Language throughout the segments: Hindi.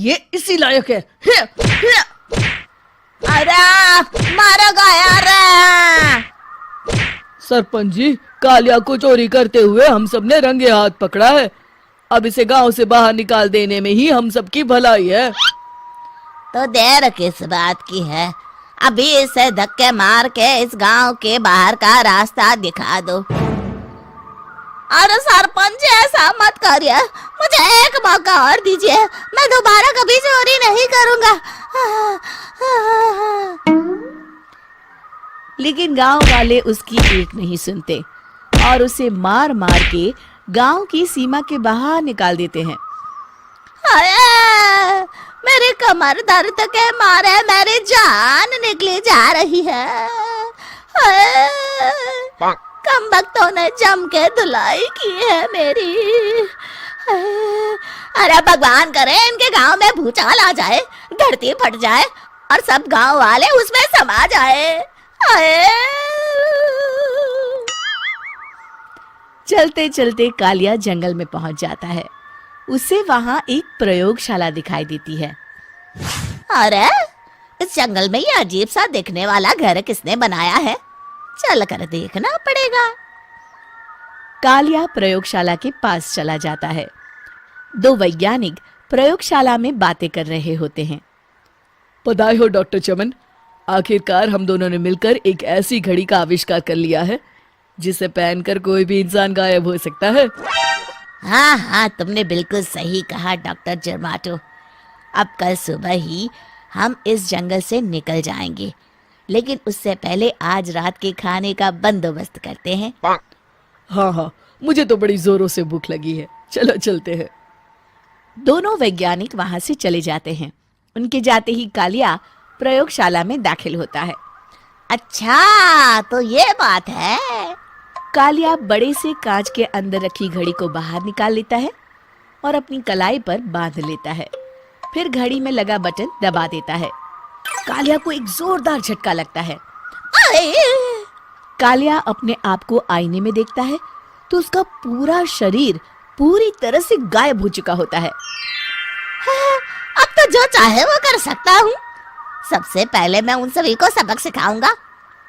ये इसी लायक है। अरे मारा गया रे। सरपंच जी, कालिया को चोरी करते हुए हम सबने रंगे हाथ पकड़ा है। अब इसे गांव से बाहर निकाल देने में ही हम सबकी भलाई है। तो देर किस बात की है? अभी इसे धक्के मार के इस गांव के बाहर का रास्ता दिखा दो। अरे सरपंच ऐसा मत करिए, मुझे एक मौका और दीजिए, मैं दोबारा कभी चोरी नहीं करूंगा। लेकिन गांव वाले उसकी एक नहीं सुनते और उसे मार मार के गांव की सीमा के बाहर निकाल देते हैं। हाय, मेरी कमर दर्द के मारे मेरी जान निकली जा रही है। हाय, कमबख्तों ने जम के धुलाई की है मेरी। अरे भगवान करे इनके गांव में भूचाल आ जाए, धरती फट जाए और सब गांव वाले उसमें समा जाए। चलते चलते कालिया जंगल में पहुंच जाता है। उसे वहां एक प्रयोगशाला दिखाई देती है। अरे इस जंगल में ये अजीब सा दिखने वाला घर किसने बनाया है? चल कर देखना पड़ेगा। कालिया प्रयोगशाला के पास चला जाता है। दो वैज्ञानिक प्रयोगशाला में बातें कर रहे होते हैं। बधाई हो डॉक्टर चमन, आखिरकार हम दोनों ने मिलकर एक ऐसी घड़ी का आविष्कार कर लिया है जिसे पहनकर कोई भी इंसान गायब हो सकता है। हाँ हाँ, तुमने बिल्कुल सही कहा डॉक्टर जर्माटो। अब कल सुबह ही हम इस जंगल से निकल जाएंगे, लेकिन उससे पहले आज रात के खाने का बंदोबस्त करते हैं। हाँ हाँ, मुझे तो बड़ी जोरों से भूख लगी है, चलो चलते हैं। दोनों वैज्ञानिक वहां से चले जाते हैं। उनके जाते ही कालिया प्रयोगशाला में दाखिल होता है। अच्छा तो ये बात है। कालिया बड़े से कांच के अंदर रखी घड़ी को बाहर निकाल लेता है और अपनी कलाई पर बांध लेता है। फिर घड़ी में लगा बटन दबा देता है। कालिया को एक जोरदार झटका लगता है। कालिया अपने आप को आईने में देखता है तो उसका पूरा शरीर पूरी तरह से गायब हो चुका होता है। अब तो जो चाहे वो कर सकता हूँ। सबसे पहले मैं उन सभी को सबक सिखाऊंगा।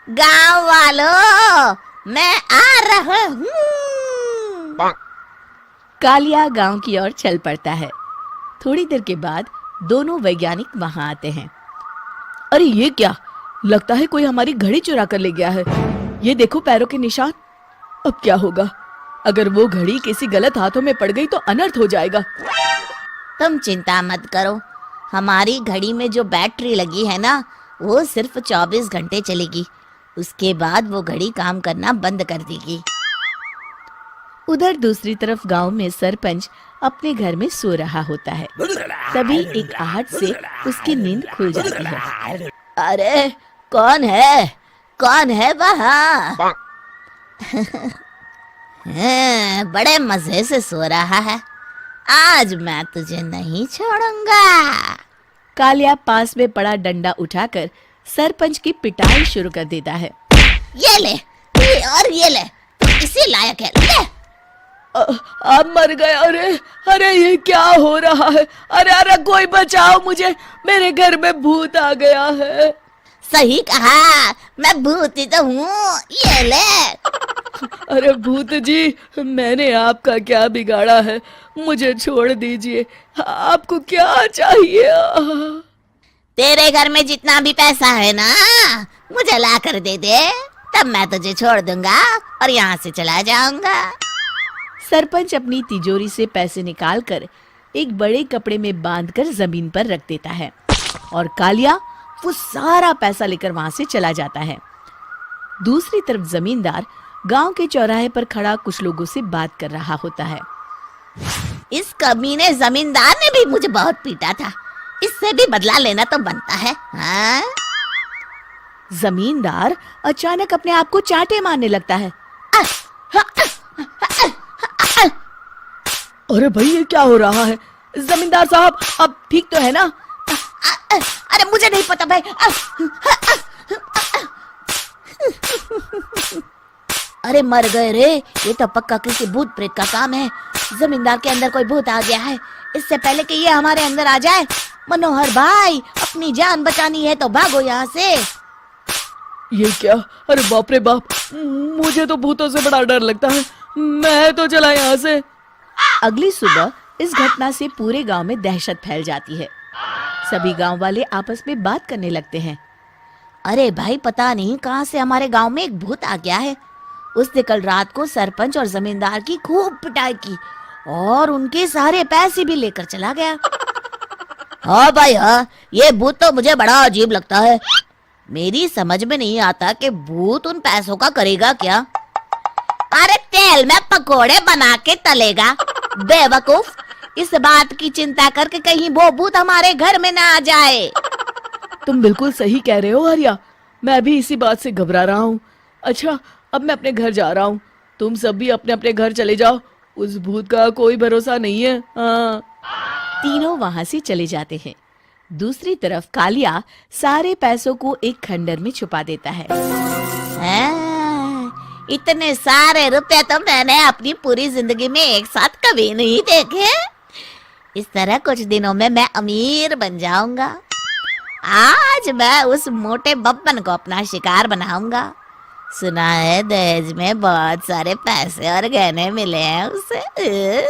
गांव वालों, मैं आ रहा हूँ। कालिया गांव की ओर चल पड़ता है। थोड़ी देर के बाद दोनों वैज्ञानिक वहां आते हैं। अरे ये क्या, लगता है कोई हमारी घड़ी चुरा कर ले गया है। ये देखो पैरों के निशान। अब क्या होगा? अगर वो घड़ी किसी गलत हाथों में पड़ गई तो अनर्थ हो जाएगा। तुम चिंता मत करो, हमारी घड़ी में जो बैटरी लगी है ना, वो सिर्फ 24 घंटे चलेगी। उसके बाद वो घड़ी काम करना बंद कर देगी। उधर दूसरी तरफ गांव में सरपंच अपने घर में सो रहा होता है। तभी एक आहट से उसकी नींद खुल जाती है। अरे कौन है? कौन है वहाँ? बड़े मजे से सो रहा है। आज मैं तुझे नहीं छोड़ूंगा। कालिया पास में पड़ा डंडा उठाकर सरपंच की पिटाई शुरू कर देता है। ये ले, ये और ये ले, तू इसी लायक है, ले। आप मर गए। अरे अरे ये क्या हो रहा है? अरे अरे कोई बचाओ मुझे, मेरे घर में भूत आ गया है। सही कहा, मैं भूत ही तो हूँ, ये ले। अरे भूत जी, मैंने आपका क्या बिगाड़ा है? मुझे छोड़ दीजिए, आपको क्या चाहिए? तेरे घर में जितना भी पैसा है ना, मुझे ला कर दे दे, तब मैं तुझे छोड़ दूंगा और यहाँ से चला जाऊंगा। सरपंच अपनी तिजोरी से पैसे निकालकर एक बड़े कपड़े में बांधकर जमीन पर रख देता है और कालिया वो सारा पैसा लेकर वहां से चला जाता है। दूसरी तरफ जमींदार गांव के चौराहे पर खड़ा कुछ लोगों से बात कर रहा होता है। इस कमीने जमींदार ने भी मुझे बहुत पीटा था, इससे भी बदला लेना तो बनता है। हाँ? जमींदार अचानक अपने आप को चांटे मारने लगता है। अरे भाई ये क्या हो रहा है? जमींदार साहब, अब ठीक तो है ना? अरे मुझे नहीं पता भाई। अरे मर गए रे, ये तो पक्का किसी भूत प्रेत का काम है। जमींदार के अंदर कोई भूत आ गया है, इससे पहले कि ये हमारे अंदर आ जाए। मनोहर भाई, अपनी जान बचानी है तो भागो यहाँ से। ये क्या? अरे बाप रे बाप, मुझे तो भूतों से बड़ा डर लगता है। मैं तो चला यहाँ से। अगली सुबह इस घटना से पूरे गांव में दहशत फैल जाती है। सभी गांव वाले आपस में बात करने लगते हैं। अरे भाई, पता नहीं कहाँ से हमारे गांव में एक भूत आ गया है। उसने कल रात को सरपंच और जमींदार की खूब पिटाई की और उनके सारे पैसे भी लेकर चला गया। हाँ भाई हाँ, ये भूत तो मुझे बड़ा अजीब लगता है। मेरी समझ में नहीं आता कि भूत उन पैसों का करेगा क्या। अरे तेल में पकोड़े बना के तलेगा। बेवकूफ, इस बात की चिंता करके कहीं वो भूत हमारे घर में ना आ जाए। तुम बिल्कुल सही कह रहे हो आर्या, मैं भी इसी बात से घबरा रहा हूँ। अच्छा, अब मैं अपने घर जा रहा हूँ। तुम सब भी अपने अपने घर चले जाओ, उस भूत का कोई भरोसा नहीं है। हाँ। तीनों वहां से चले जाते हैं। दूसरी तरफ कालिया सारे पैसों को एक खंडर में छुपा देता है। इतने सारे रुपए तो मैंने अपनी पूरी जिंदगी में एक साथ कभी नहीं देखे। इस तरह कुछ दिनों में मैं अमीर बन जाऊंगा। आज मैं उस मोटे बब्बन को अपना शिकार बनाऊंगा। सुना है दहेज में बहुत सारे पैसे और गहने मिले हैं उसे।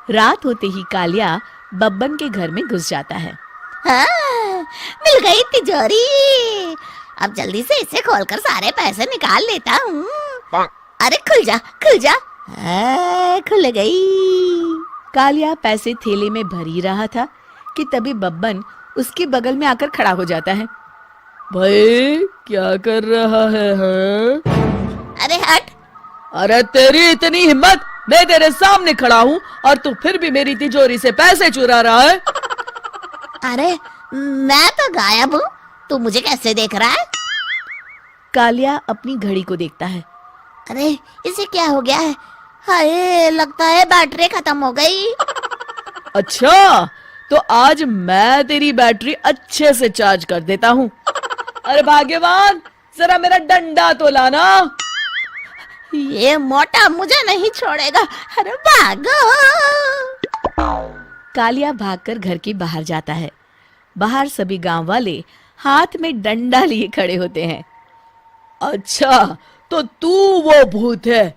रात होते ही कालिया बब्बन के घर में घुस जाता है। हाँ, मिल गई तिजोरी। अब जल्दी से इसे खोलकर सारे पैसे निकाल लेता हूँ। अरे खुल जा, खुल जा। खुल गई। कालिया पैसे थैले में भर ही रहा था कि तभी बब्बन उसके बगल में आकर खड़ा हो जाता है। भाई क्या कर रहा है? हाँ? अरे हट। अरे तेरी इतनी हिम्मत, मैं तेरे सामने खड़ा हूँ और तू फिर भी मेरी तिजोरी से पैसे चुरा रहा है। अरे मैं तो गायब हूँ, तू मुझे कैसे देख रहा है? कालिया अपनी घड़ी को देखता है। अरे इसे क्या हो गया है? हाय, लगता है बैटरी खत्म हो गई। अच्छा, तो आज मैं तेरी बैटरी अच्छे से चार्ज कर देता हूँ। अरे भाग्यवान, जरा मेरा डंडा तो लाना। ये मोटा मुझे नहीं छोड़ेगा। अरे भागो। कालिया भागकर घर के बाहर जाता है। बाहर सभी गांव वाले हाथ में डंडा लिए खड़े होते हैं। अच्छा, तो तू वो भूत है?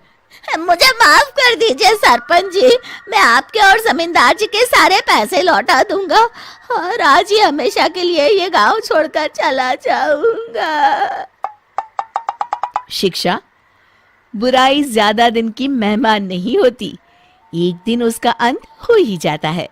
मुझे माफ कर दीजिए सरपंच जी, मैं आपके और जमींदार जी के सारे पैसे लौटा दूंगा और आज ही हमेशा के लिए ये गांव छोड़कर चला जाऊंगा। शिक्षा: बुराई ज्यादा दिन की मेहमान नहीं होती, एक दिन उसका अंत हो ही जाता है।